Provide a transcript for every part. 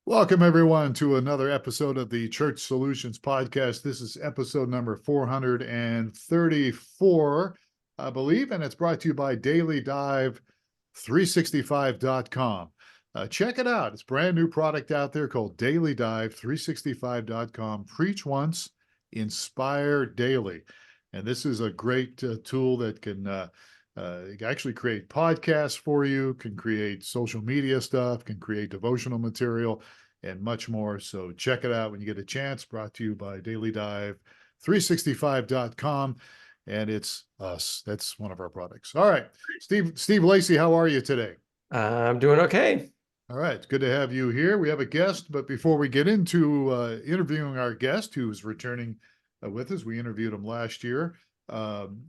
Welcome, everyone, to another episode of the Church Solutions Podcast. This is episode number 434, I believe, and it's brought to you by DailyDive365.com. Check it out. It's a brand new product out there called DailyDive365.com. Preach once, inspire daily. And this is a great tool that can actually create podcasts for you, can create social media stuff, can create devotional material, and much more. So check it out when you get a chance. Brought to you by DailyDive365.com. And it's us. That's one of our products. All right. Steve Lacy, how are you today? I'm doing okay. All right. It's good to have you here. We have a guest, but before we get into interviewing our guest who's returning with us, we interviewed him last year. Um,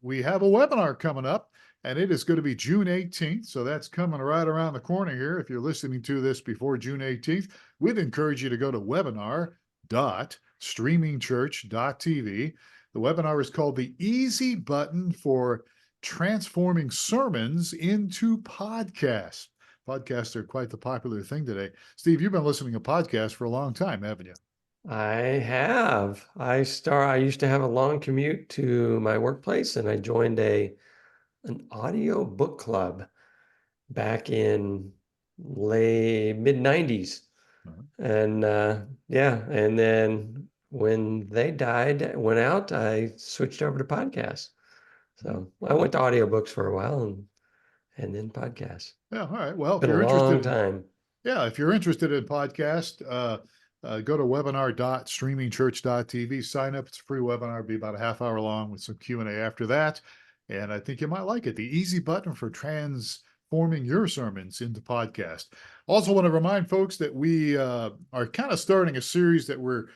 we have a webinar coming up, and it is going to be June 18th. So that's coming right around the corner here. If you're listening to this before June 18th, we'd encourage you to go to webinar.streamingchurch.tv. The webinar is called The Easy Button for Transforming Sermons into Podcasts. Podcasts are quite the popular thing today. Steve, you've been listening to podcasts for a long time, haven't you? I have. I used to have a long commute to my workplace, and I joined an audio book club back in late mid 90s. And and then when they went out, I switched over to podcasts. So I went to audiobooks for a while and then podcasts. Yeah, all right. Well, if Been a you're long interested, time. if you're interested in podcast, go to webinar.streamingchurch.tv. Sign up. It's a free webinar. It'll be about a half hour long with some Q&A after that. And I think you might like it. The easy button for transforming your sermons into podcast. Also want to remind folks that we are kind of starting a series that we're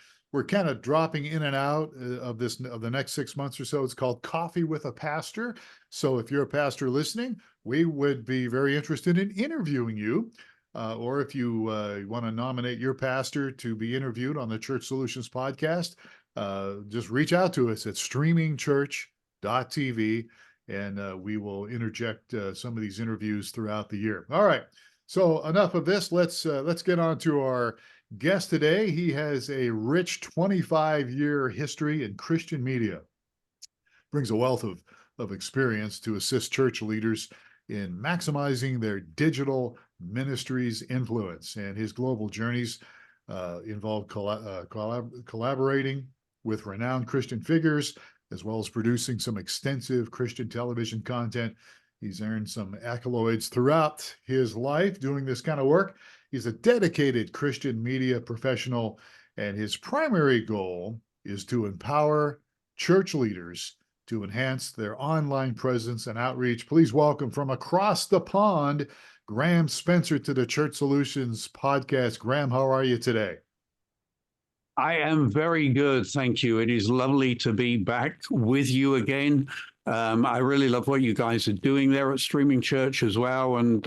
kind of dropping in and out of the next 6 months or so. It's called Coffee with a Pastor. So if you're a pastor listening, we would be very interested in interviewing you. Or if you want to nominate your pastor to be interviewed on the Church Solutions podcast, just reach out to us at streamingchurch.tv, and we will interject some of these interviews throughout the year. All right. So enough of this. Let's get on to our guest today. He has a rich 25-year history in Christian media. Brings a wealth of experience to assist church leaders in maximizing their digital ministry's influence. And his global journeys involve collaborating with renowned Christian figures, as well as producing some extensive Christian television content. He's earned some accolades throughout his life doing this kind of work. He's a dedicated Christian media professional, and his primary goal is to empower church leaders to enhance their online presence and outreach. Please welcome from across the pond, Graeme Spencer to the Church Solutions podcast. Graeme, how are you today? I am very good, thank you. It is lovely to be back with you again. I really love what you guys are doing there at Streaming Church as well. And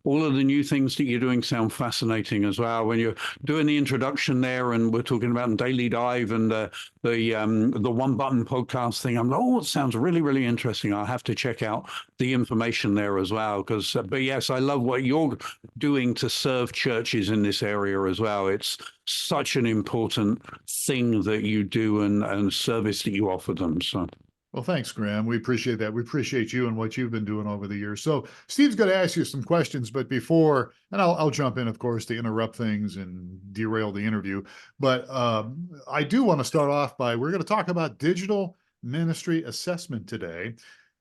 all of the new things that you're doing sound fascinating as well. When you're doing the introduction there and we're talking about Daily Dive and the one button podcast thing, I'm like, oh, it sounds really, really interesting. I'll have to check out the information there as well. But yes, I love what you're doing to serve churches in this area as well. It's such an important thing that you do and service that you offer them. So. Well, thanks, Graeme. We appreciate that. We appreciate you and what you've been doing over the years. So Steve's going to ask you some questions, but before, and I'll jump in, of course, to interrupt things and derail the interview. But I do want to start off we're going to talk about digital ministry assessment today.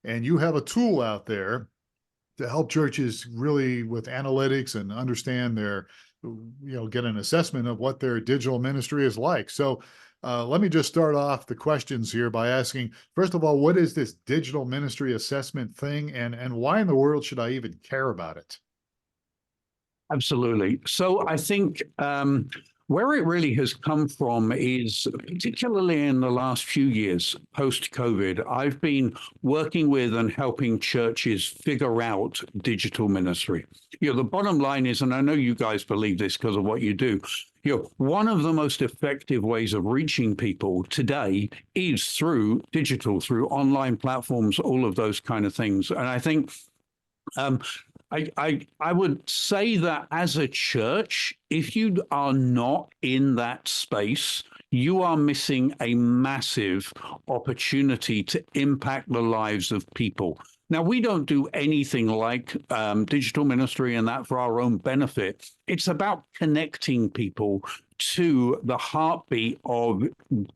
And you have a tool out there to help churches really with analytics and understand get an assessment of what their digital ministry is like. So let me just start off the questions here by asking, first of all, what is this digital ministry assessment thing, and why in the world should I even care about it? Absolutely. So I think where it really has come from is particularly in the last few years, post-COVID, I've been working with and helping churches figure out digital ministry. The bottom line is, and I know you guys believe this because of what you do, one of the most effective ways of reaching people today is through digital, through online platforms, all of those kind of things. And I think I would say that as a church, if you are not in that space, you are missing a massive opportunity to impact the lives of people. Now, we don't do anything like digital ministry and that for our own benefit. It's about connecting people to the heartbeat of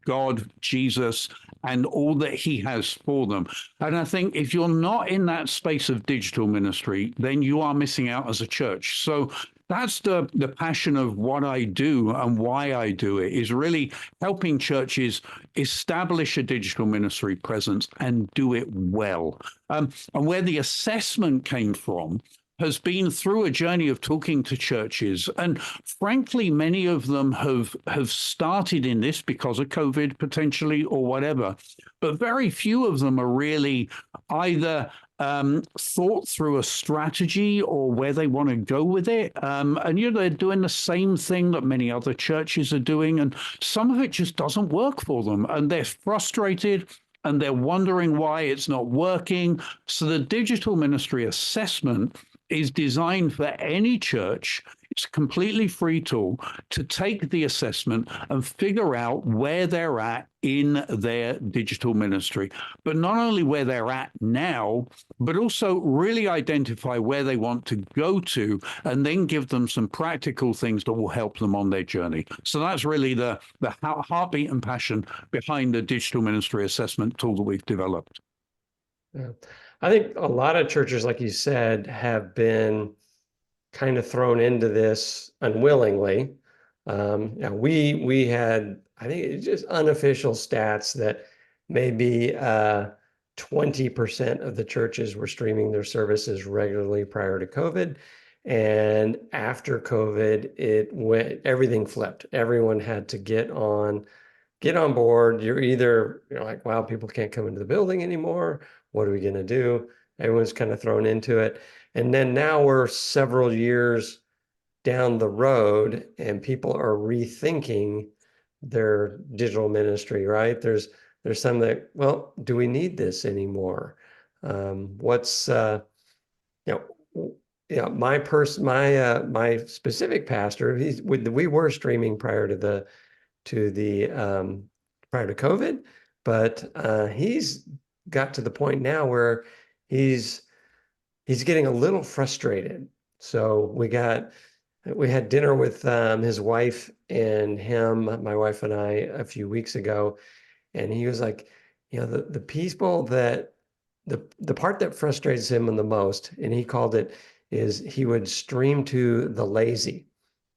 God, Jesus, and all that he has for them. And I think if you're not in that space of digital ministry, then you are missing out as a church. So that's the passion of what I do and why I do it, is really helping churches establish a digital ministry presence and do it well. And where the assessment came from has been through a journey of talking to churches. And frankly, many of them have started in this because of COVID potentially or whatever. But very few of them are really either thought through a strategy or where they want to go with it. And, they're doing the same thing that many other churches are doing. And some of it just doesn't work for them. And they're frustrated and they're wondering why it's not working. So the digital ministry assessment is designed for any church. It's a completely free tool to take the assessment and figure out where they're at in their digital ministry. But not only where they're at now, but also really identify where they want to go to and then give them some practical things that will help them on their journey. So that's really the heartbeat and passion behind the digital ministry assessment tool that we've developed. Yeah. I think a lot of churches, like you said, have been kind of thrown into this unwillingly. We had, I think it's just unofficial stats that maybe 20% of the churches were streaming their services regularly prior to COVID. And after COVID, everything flipped. Everyone had to get on board. You're either, like, wow, people can't come into the building anymore. What are we going to do? Everyone's kind of thrown into it. And then now we're several years down the road and people are rethinking their digital ministry, right? There's some that, well, do we need this anymore? My specific pastor, we were streaming prior to COVID, but he's got to the point now where he's getting a little frustrated. So we had dinner with his wife and him, my wife and I, a few weeks ago, and he was like, the people that the part that frustrates him the most, and he called it, is he would stream to the lazy.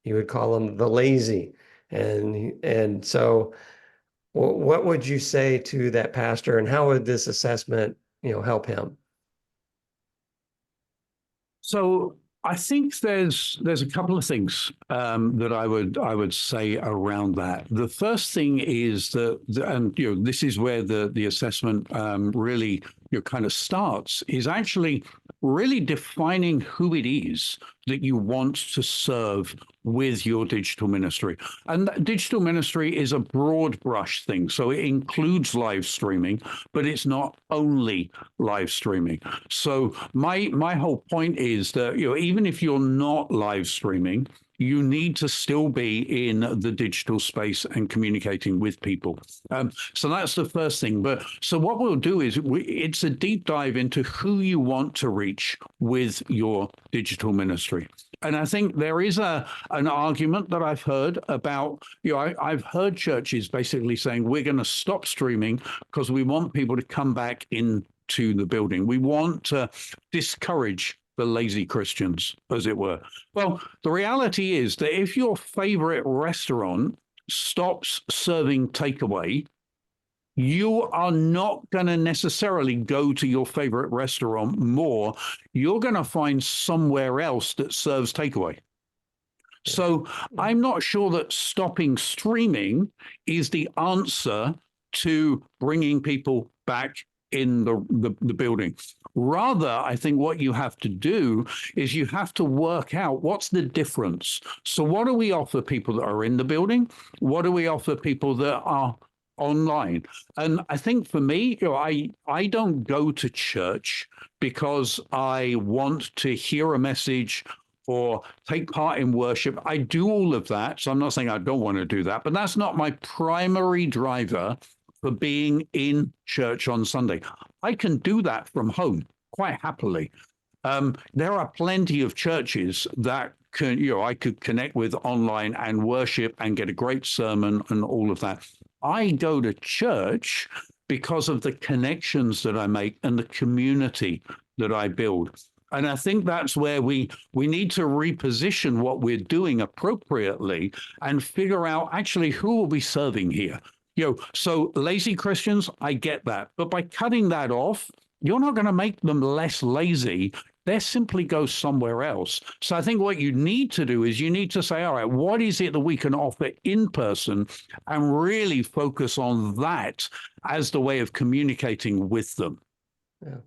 He would call them the lazy, and so. What would you say to that pastor, and how would this assessment, help him? So I think there's a couple of things that I would say around that. The first thing is that, and this is where the assessment really kind of starts, is actually really defining who it is that you want to serve with your digital ministry. And digital ministry is a broad brush thing. So it includes live streaming, but it's not only live streaming. So my whole point is that, even if you're not live streaming, you need to still be in the digital space and communicating with people. So that's the first thing. But so what we'll do is it's a deep dive into who you want to reach with your digital ministry. And I think there is an argument that I've heard about, I've heard churches basically saying, we're going to stop streaming because we want people to come back into the building. We want to discourage the lazy Christians, as it were. Well, the reality is that if your favorite restaurant stops serving takeaway, you are not going to necessarily go to your favorite restaurant more. You're going to find somewhere else that serves takeaway. So I'm not sure that stopping streaming is the answer to bringing people back in the building. Rather, I think what you have to do is you have to work out what's the difference. So what do we offer people that are in the building? What do we offer people that are online. And I think for me, I don't go to church because I want to hear a message or take part in worship. I do all of that. So I'm not saying I don't want to do that, but that's not my primary driver for being in church on Sunday. I can do that from home quite happily. There are plenty of churches that I could connect with online and worship and get a great sermon and all of that. I go to church because of the connections that I make and the community that I build. And I think that's where we need to reposition what we're doing appropriately and figure out actually who are we serving here. So lazy Christians, I get that. But by cutting that off, you're not going to make them less lazy. They simply go somewhere else. So I think what you need to do is you need to say, all right, what is it that we can offer in person and really focus on that as the way of communicating with them. Yeah.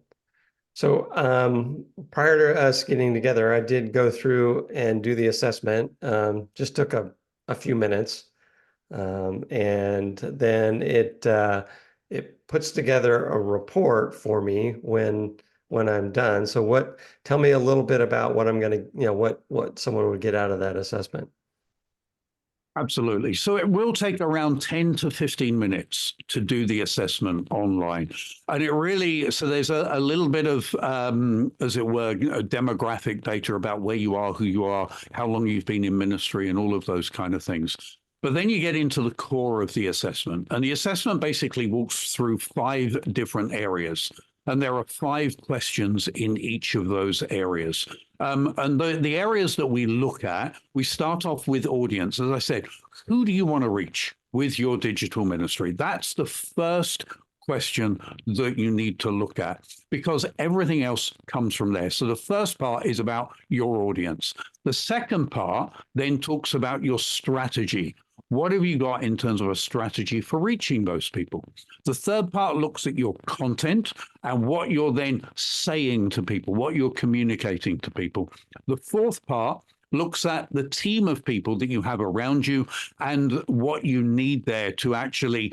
So prior to us getting together, I did go through and do the assessment. Just took a few minutes. And then it puts together a report for me when I'm done. So tell me a little bit about what I'm going to, what someone would get out of that assessment. Absolutely. So it will take around 10 to 15 minutes to do the assessment online. And so there's a little bit of, as it were, demographic data about where you are, who you are, how long you've been in ministry and all of those kind of things. But then you get into the core of the assessment. And the assessment basically walks through 5 different areas. And there are 5 questions in each of those areas. And the areas that we look at, we start off with audience. As I said, who do you want to reach with your digital ministry? That's the first question that you need to look at, because everything else comes from there. So the first part is about your audience. The second part then talks about your strategy. What have you got in terms of a strategy for reaching those people? The third part looks at your content and what you're then saying to people, what you're communicating to people. The fourth part looks at the team of people that you have around you and what you need there to actually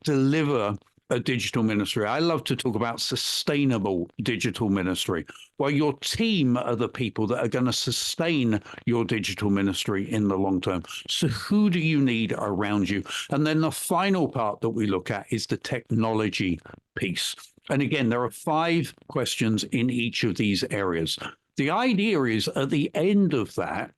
deliver a digital ministry. I love to talk about sustainable digital ministry. Well, your team are the people that are going to sustain your digital ministry in the long term. So who do you need around you? And then the final part that we look at is the technology piece. And again, there are 5 questions in each of these areas. The idea is at the end of that,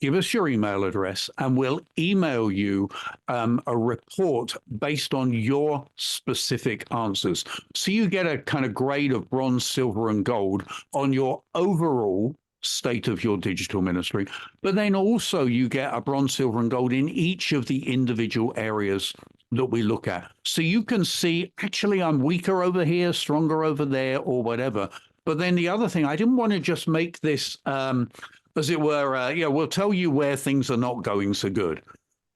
give us your email address and we'll email you a report based on your specific answers. So you get a kind of grade of bronze, silver, and gold on your overall state of your digital ministry. But then also you get a bronze, silver, and gold in each of the individual areas that we look at. So you can see, actually, I'm weaker over here, stronger over there, or whatever. But then the other thing, I didn't want to just make this as it were, we'll tell you where things are not going so good.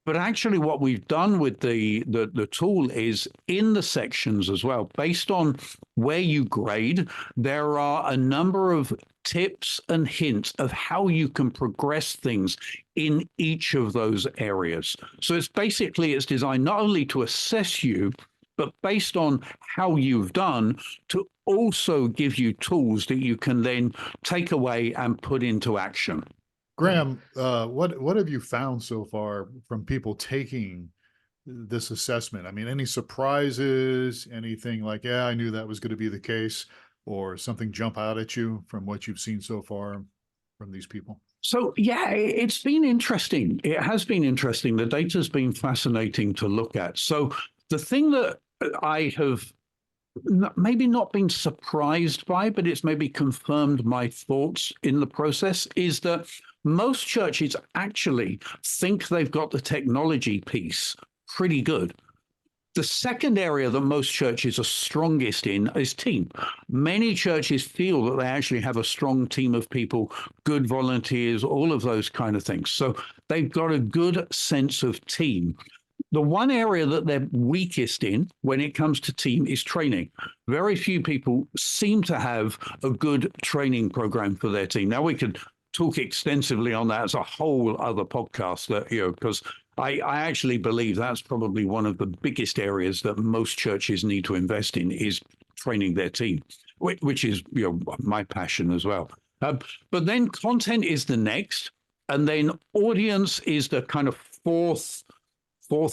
But actually what we've done with the tool is in the sections as well, based on where you grade, there are a number of tips and hints of how you can progress things in each of those areas. So it's designed not only to assess you, but based on how you've done, to also give you tools that you can then take away and put into action. Graeme, what have you found so far from people taking this assessment? I mean, any surprises, anything like, yeah, I knew that was going to be the case, or something jump out at you from what you've seen so far from these people? So, yeah, it's been interesting. It has been interesting. The data's been fascinating to look at. So the thing that I have maybe not been surprised by, but it's maybe confirmed my thoughts in the process, is that most churches actually think they've got the technology piece pretty good. The second area that most churches are strongest in is team. Many churches feel that they actually have a strong team of people, good volunteers, all of those kind of things. So they've got a good sense of team. The one area that they're weakest in when it comes to team is training. Very few people seem to have a good training program for their team. Now, we could talk extensively on that as a whole other podcast, that, because I actually believe that's probably one of the biggest areas that most churches need to invest in is training their team, which is my passion as well. But then content is the next, and then audience is the kind of fourth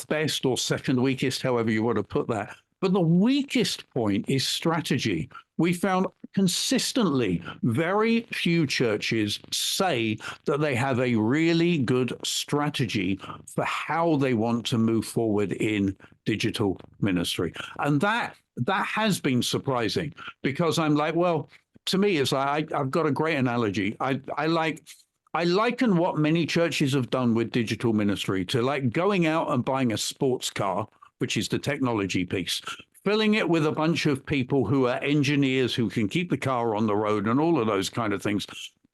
best or second weakest, however you want to put that. But the weakest point is strategy. We found consistently very few churches say that they have a really good strategy for how they want to move forward in digital ministry. And that has been surprising, because I'm like, well, to me, it's like I've got a great analogy. I liken what many churches have done with digital ministry to like going out and buying a sports car, which is the technology piece, filling it with a bunch of people who are engineers who can keep the car on the road and all of those kind of things.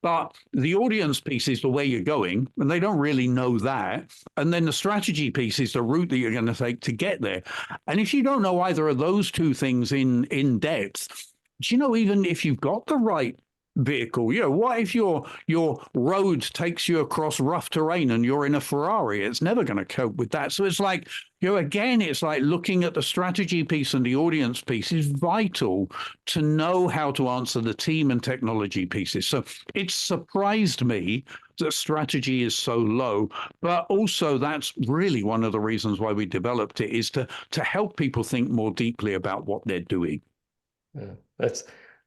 But the audience piece is the way you're going, and they don't really know that. And then the strategy piece is the route that you're going to take to get there. And if you don't know either of those two things in depth, do you know, even if you've got the right vehicle, what if your road takes you across rough terrain and you're in a Ferrari? It's never going to cope with that. So it's like, again, it's like looking at the strategy piece and the audience piece is vital to know how to answer the team and technology pieces. So it surprised me that strategy is so low, but also that's really one of the reasons why we developed it, is to help people think more deeply about what they're doing. Yeah,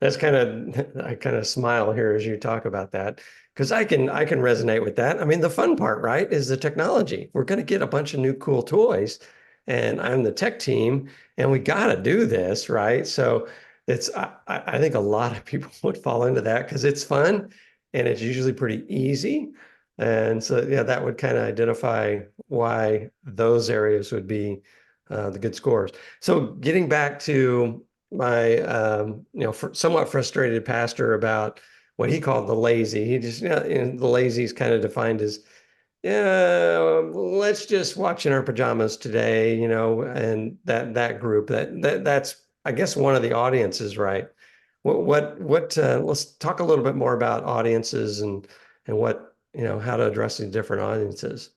that's kind of, I kind of smile here as you talk about that, because I can resonate with that. I mean, the fun part, right, is the technology. We're going to get a bunch of new cool toys, and I'm the tech team, and we got to do this, right? So it's, I think a lot of people would fall into that because it's fun and it's usually pretty easy. And so, yeah, that would kind of identify why those areas would be the good scores. So getting back to my somewhat frustrated pastor about what he called the lazy. He just, the lazy is kind of defined as, let's just watch in our pajamas today, and that group, that's, I guess, one of the audiences, right? Let's talk a little bit more about audiences and what, how to address these different audiences.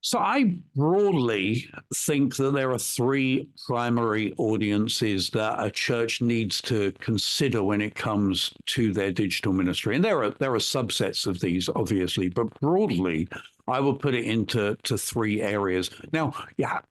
So I broadly think that there are three primary audiences that a church needs to consider when it comes to their digital ministry. And there are subsets of these, obviously, but broadly, I will put it into three areas. Now,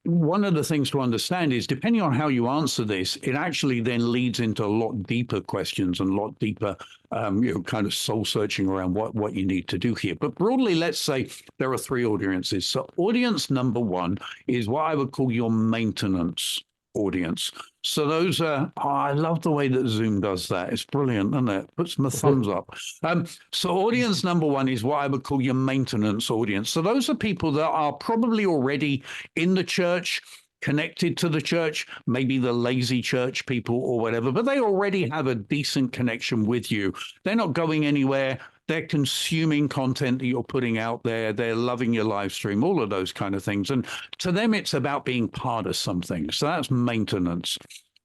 one of the things to understand is, depending on how you answer this, it actually then leads into a lot deeper questions and a lot deeper, kind of soul searching around what you need to do here. But broadly, let's say there are three audiences. So audience number one is what I would call your maintenance audience. So those are, I love the way that Zoom does that. It's brilliant, isn't it? Puts my thumbs up. So audience number one is what I would call your maintenance audience. So those are people that are probably already in the church, connected to the church, maybe the lazy church people or whatever, but they already have a decent connection with you. They're not going anywhere. They're consuming content that you're putting out there. They're loving your live stream, all of those kind of things. And to them, it's about being part of something. So that's maintenance.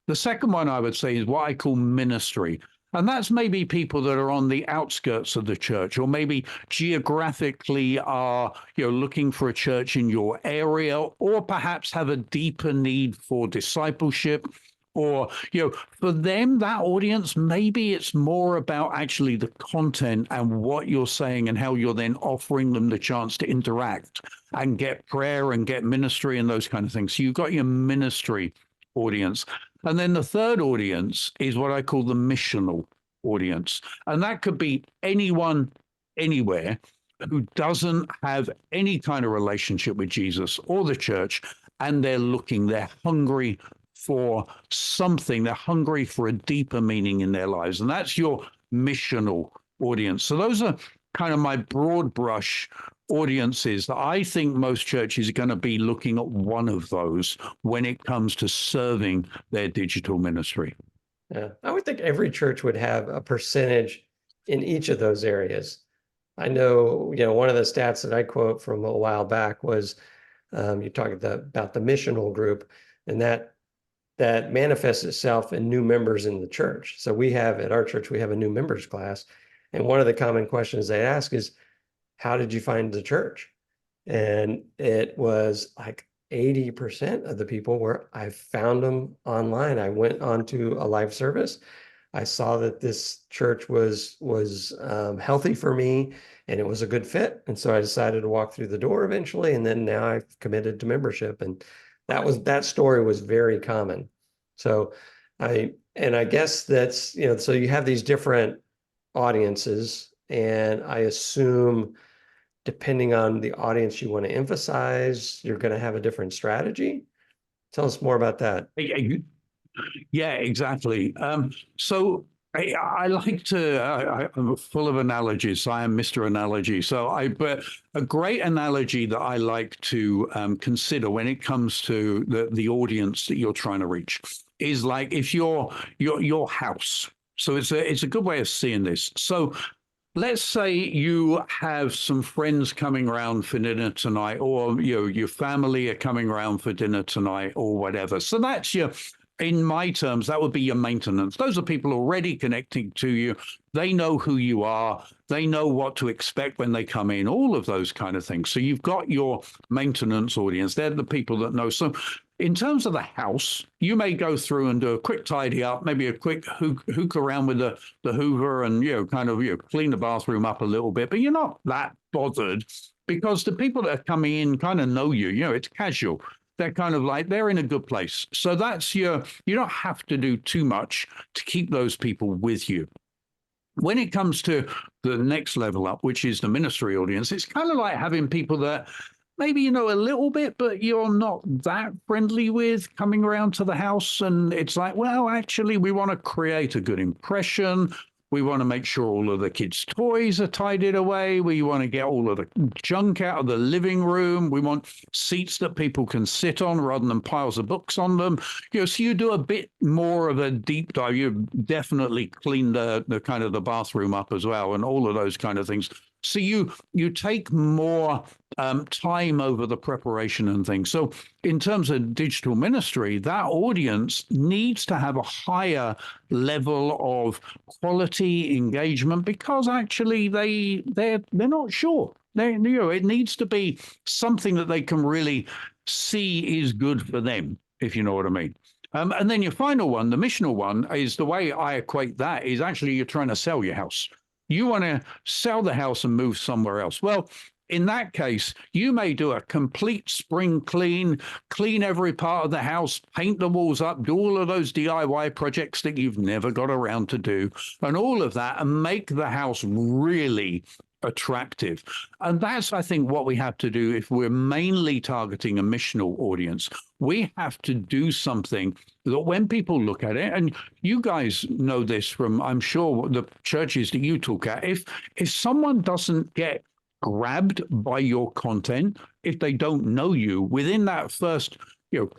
The second one I would say is what I call ministry. And that's maybe people that are on the outskirts of the church, or maybe geographically are, looking for a church in your area, or perhaps have a deeper need for discipleship. Or, for them, that audience, maybe it's more about actually the content and what you're saying and how you're then offering them the chance to interact and get prayer and get ministry and those kind of things. So you've got your ministry audience. And then the third audience is what I call the missional audience. And that could be anyone, anywhere, who doesn't have any kind of relationship with Jesus or the church, and they're hungry for something. They're hungry for a deeper meaning in their lives. And that's your missional audience. So those are kind of my broad brush audiences that I think most churches are going to be looking at one of those when it comes to serving their digital ministry. Yeah, I would think every church would have a percentage in each of those areas. I know, one of the stats that I quote from a while back was you talk about the missional group, and that manifests itself in new members in the church. So at our church, we have a new members class. And one of the common questions they ask is, how did you find the church? And it was like 80% of the people where I found them online. I went onto a live service. I saw that this church was healthy for me and it was a good fit. And so I decided to walk through the door eventually. And then now I've committed to membership. And that story was very common. So I guess that's, so you have these different audiences, and I assume depending on the audience you want to emphasize, you're going to have a different strategy. Tell us more about that. Yeah, exactly. So I like to, I'm full of analogies. So I am Mr. Analogy. But a great analogy that I like to consider when it comes to the audience that you're trying to reach is like if your house. So it's a good way of seeing this. So let's say you have some friends coming around for dinner tonight, or your family are coming around for dinner tonight, or whatever. So that's in my terms, that would be your maintenance. Those are people already connecting to you. They know who you are. They know what to expect when they come in, all of those kind of things. So you've got your maintenance audience. They're the people that know. So in terms of the house, you may go through and do a quick tidy up, maybe a quick hook around with the Hoover and, clean the bathroom up a little bit, but you're not that bothered because the people that are coming in kind of know you, it's casual. They're kind of like, they're in a good place. So you don't have to do too much to keep those people with you. When it comes to the next level up, which is the ministry audience, it's kind of like having people that maybe you know a little bit, but you're not that friendly with coming around to the house. And it's like, well, actually, we want to create a good impression. We want to make sure all of the kids' toys are tidied away. We want to get all of the junk out of the living room. We want seats that people can sit on rather than piles of books on them. So you do a bit more of a deep dive. You definitely clean the kind of the bathroom up as well, and all of those kind of things. So you take more time over the preparation and things. So in terms of digital ministry, that audience needs to have a higher level of quality engagement because actually they're not sure. It needs to be something that they can really see is good for them, if you know what I mean. And then your final one, the missional one, is the way I equate that is actually you're trying to sell your house. You want to sell the house and move somewhere else. Well, in that case, you may do a complete spring clean every part of the house, paint the walls up, do all of those DIY projects that you've never got around to do, and all of that, and make the house really attractive. And that's, I think, what we have to do if we're mainly targeting a missional audience. We have to do something that when people look at it, and you guys know this from, I'm sure, the churches that you talk at, if someone doesn't get grabbed by your content, if they don't know you, within that first,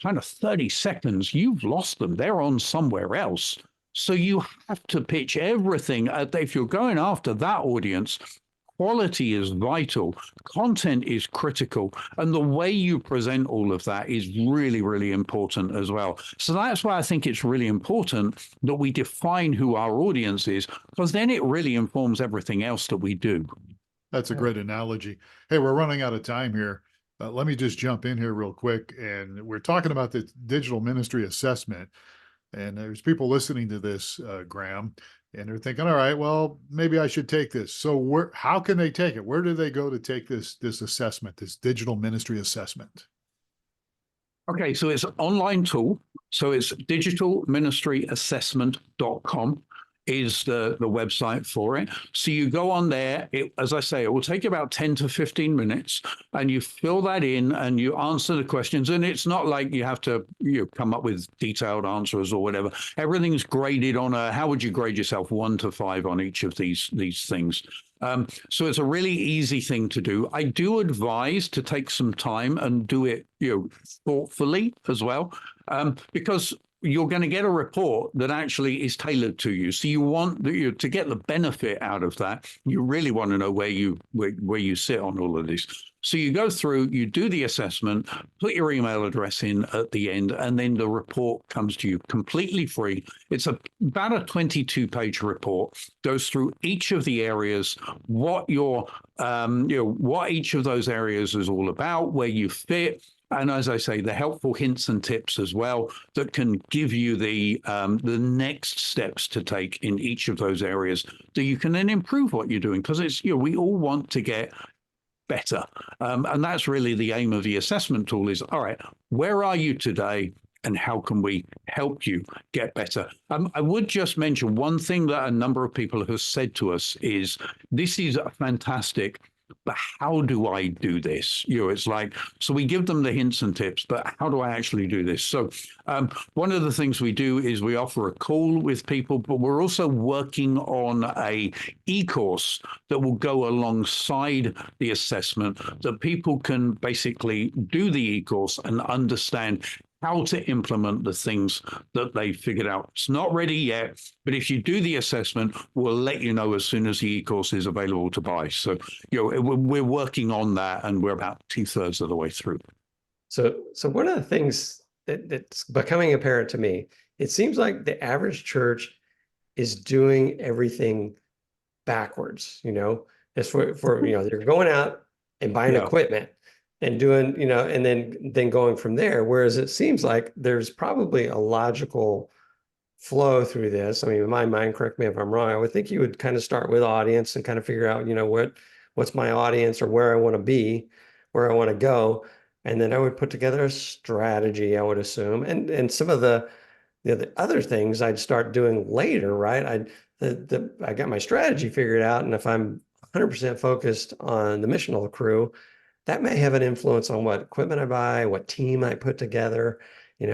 kind of 30 seconds, you've lost them. They're on somewhere else. So you have to pitch everything. If you're going after that audience, quality is vital, content is critical, and the way you present all of that is really, really important as well. So that's why I think it's really important that we define who our audience is, because then it really informs everything else that we do. That's a great analogy. Hey, we're running out of time here. Let me just jump in here real quick. And we're talking about the digital ministry assessment. And there's people listening to this, Graeme, and they're thinking, all right, well, maybe I should take this. So how can they take it? Where do they go to take this assessment, this digital ministry assessment? Okay, so it's an online tool. So it's digitalministryassessment.com is the website for it. So you go on there, as I say, it will take you about 10 to 15 minutes, and you fill that in and you answer the questions. And it's not like you have to come up with detailed answers or whatever. Everything's graded on how would you grade yourself, 1 to 5 on each of these things. So it's a really easy thing to do. I do advise to take some time and do it, thoughtfully as well, because you're going to get a report that actually is tailored to you. So you want to get the benefit out of that. You really want to know where you sit on all of this. So you go through, you do the assessment, put your email address in at the end, and then the report comes to you completely free. It's about a 22-page report, goes through each of the areas, what your, what each of those areas is all about, where you fit. And as I say, the helpful hints and tips as well that can give you the next steps to take in each of those areas, so you can then improve what you're doing. Because it's, we all want to get better, and that's really the aim of the assessment tool. Is, all right, where are you today, and how can we help you get better? I would just mention one thing that a number of people have said to us is, this is fantastic, but how do I do this? It's like, so we give them the hints and tips, but how do I actually do this? So one of the things we do is we offer a call with people, but we're also working on a e-course that will go alongside the assessment, that people can basically do the e-course and understand how to implement the things that they figured out. It's not ready yet, but if you do the assessment, we'll let you know as soon as the e-course is available to buy. So, we're working on that, and we're about 2/3 of the way through. So one of the things that's becoming apparent to me, it seems like the average church is doing everything backwards. As for they're going out and buying equipment and doing, and then going from there. Whereas it seems like there's probably a logical flow through this. I mean, in my mind, correct me if I'm wrong, I would think you would kind of start with audience and kind of figure out, what's my audience, or where I want to be, where I want to go. And then I would put together a strategy, I would assume. And some of the other things I'd start doing later, right? I got my strategy figured out. And if I'm 100% focused on the missional crew, that may have an influence on what equipment I buy, what team I put together. Do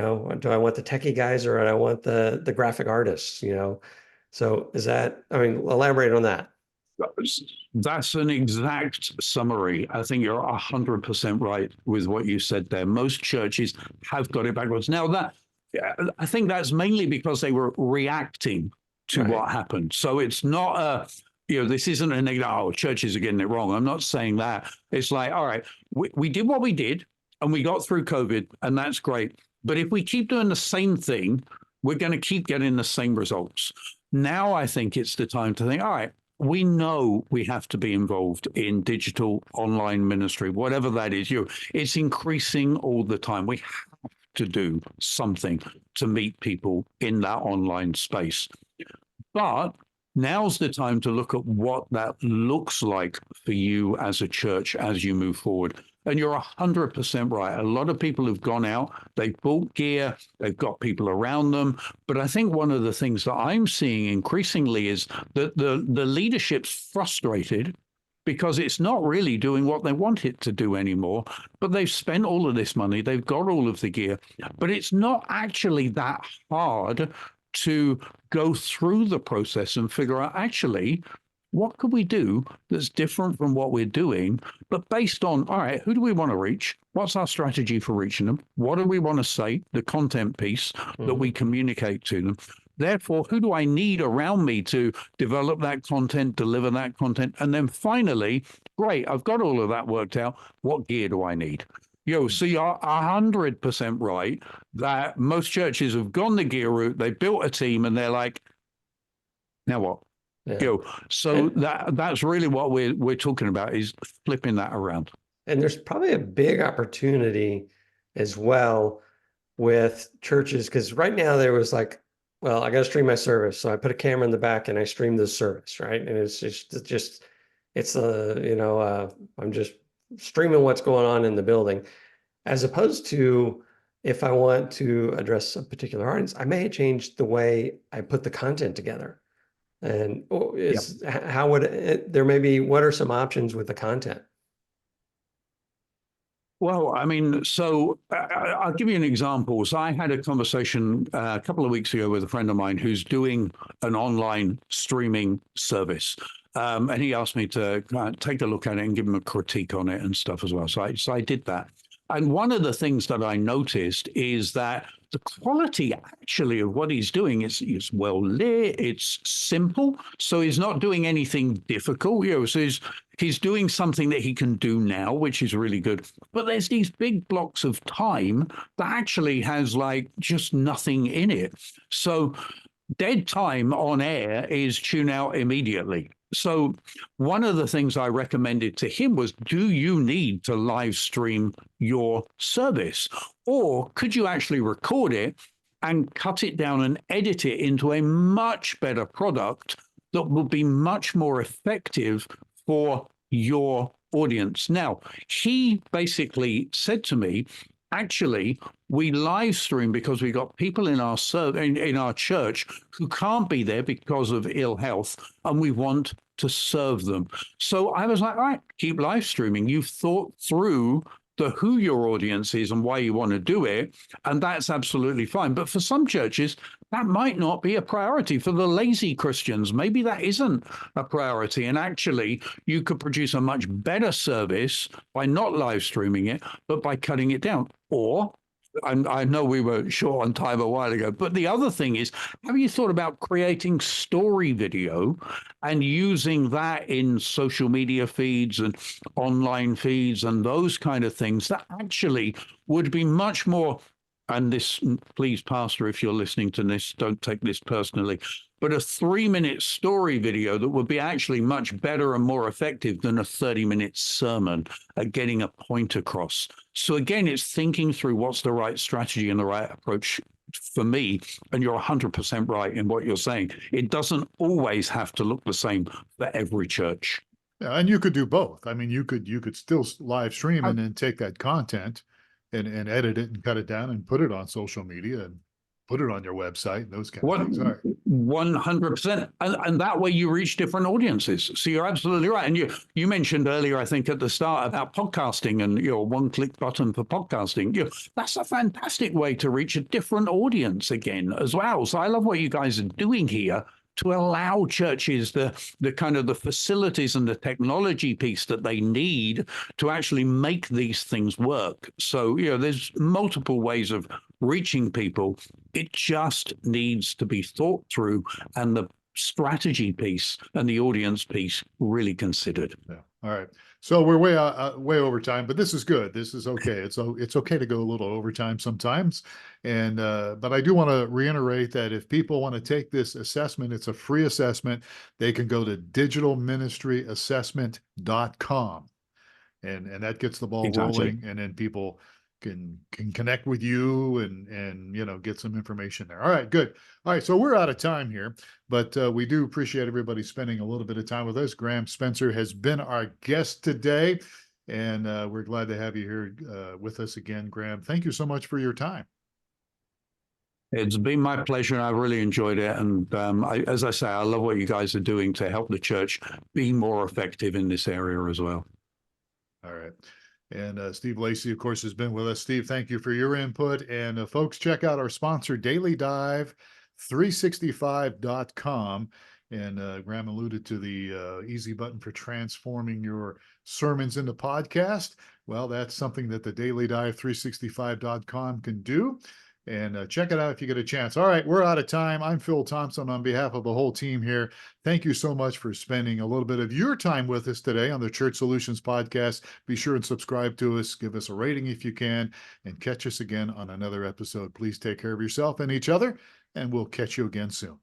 I want the techie guys, or do I want the graphic artists? So elaborate on that. That's an exact summary. I think you're 100% right with what you said there. Most churches have got it backwards. Now, I think that's mainly because they were reacting to what happened. So it's not this isn't a negative, churches are getting it wrong. I'm not saying that. It's like, all right, we did what we did, and we got through COVID, and that's great. But if we keep doing the same thing, we're going to keep getting the same results. Now, I think it's the time to think, all right, we know we have to be involved in digital online ministry, whatever that is. It's increasing all the time. We have to do something to meet people in that online space. But now's the time to look at what that looks like for you as a church as you move forward. And you're 100% right. A lot of people have gone out, they've bought gear, they've got people around them. But I think one of the things that I'm seeing increasingly is that the leadership's frustrated because it's not really doing what they want it to do anymore. But they've spent all of this money, they've got all of the gear, but it's not actually that hard to go through the process and figure out, actually, what could we do that's different from what we're doing, but based on, all right, who do we want to reach? What's our strategy for reaching them? What do we want to say? The content piece that we communicate to them. Therefore, who do I need around me to develop that content, deliver that content? And then finally, great, I've got all of that worked out. What gear do I need? So you're 100% right that most churches have gone the gear route, they built a team, and they're like, now what? Yeah. So that's really what we're talking about, is flipping that around. And there's probably a big opportunity as well with churches, because right now there was like, well, I got to stream my service, so I put a camera in the back and I stream the service, right? And it's just I'm just streaming what's going on in the building, as opposed to, if I want to address a particular audience, I may change the way I put the content together. And how would there may be, what are some options with the content? Well, I mean, so I'll give you an example. So I had a conversation a couple of weeks ago with a friend of mine who's doing an online streaming service. And he asked me to take a look at it and give him a critique on it and stuff as well. So I did that. And one of the things that I noticed is that the quality actually of what he's doing is well lit, it's simple. So he's not doing anything difficult. So he's doing something that he can do now, which is really good. But there's these big blocks of time that actually has like just nothing in it. So dead time on air is tune out immediately. So one of the things I recommended to him was, do you need to live stream your service? Or could you actually record it and cut it down and edit it into a much better product that will be much more effective for your audience? Now, he basically said to me, actually, we live stream because we got people in our in our church who can't be there because of ill health, and we want to serve them. So I was like, all right, keep live streaming. You've thought through who your audience is and why you want to do it, and that's absolutely fine. But for some churches, that might not be a priority. For the lazy Christians, maybe that isn't a priority. And actually, you could produce a much better service by not live streaming it, but by cutting it down. Or, and I know we were short on time a while ago, but the other thing is, have you thought about creating story video and using that in social media feeds and online feeds and those kind of things that actually would be much more, and this, please, Pastor, if you're listening to this, don't take this personally, but a 3-minute story video that would be actually much better and more effective than a 30-minute sermon at getting a point across. So again, it's thinking through what's the right strategy and the right approach for me. And you're 100% right in what you're saying. It doesn't always have to look the same for every church. Yeah, and you could do both. I mean, you could still live stream and then take that content and edit it and cut it down and put it on social media and put it on your website and those kind of things. All right. 100%. And that way you reach different audiences. So you're absolutely right. And you mentioned earlier, I think at the start, about podcasting and your one-click button for podcasting. That's a fantastic way to reach a different audience again as well. So I love what you guys are doing here to allow churches the kind of the facilities and the technology piece that they need to actually make these things work. So, there's multiple ways of reaching people. It just needs to be thought through, and the strategy piece and the audience piece really considered. Yeah. All right. So we're way over time, but this is good. This is okay. It's okay to go a little overtime sometimes. And but I do want to reiterate that if people want to take this assessment, it's a free assessment. They can go to digitalministryassessment.com, and that gets the ball rolling, and then people can connect with you and get some information there. All right, good. All right, so we're out of time here, but we do appreciate everybody spending a little bit of time with us. Graeme Spencer has been our guest today, and we're glad to have you here with us again, Graeme. Thank you so much for your time. It's been my pleasure. I've really enjoyed it. And as I say, I love what you guys are doing to help the church be more effective in this area as well. All right. And Steve Lacy, of course, has been with us. Steve, thank you for your input. And folks, check out our sponsor, dailydive365.com. And Graeme alluded to the easy button for transforming your sermons into podcast. Well, that's something that the dailydive365.com can do. And check it out if you get a chance. All right, we're out of time. I'm Phil Thompson on behalf of the whole team here. Thank you so much for spending a little bit of your time with us today on the Church Solutions Podcast. Be sure and subscribe to us. Give us a rating if you can, and catch us again on another episode. Please take care of yourself and each other, and we'll catch you again soon.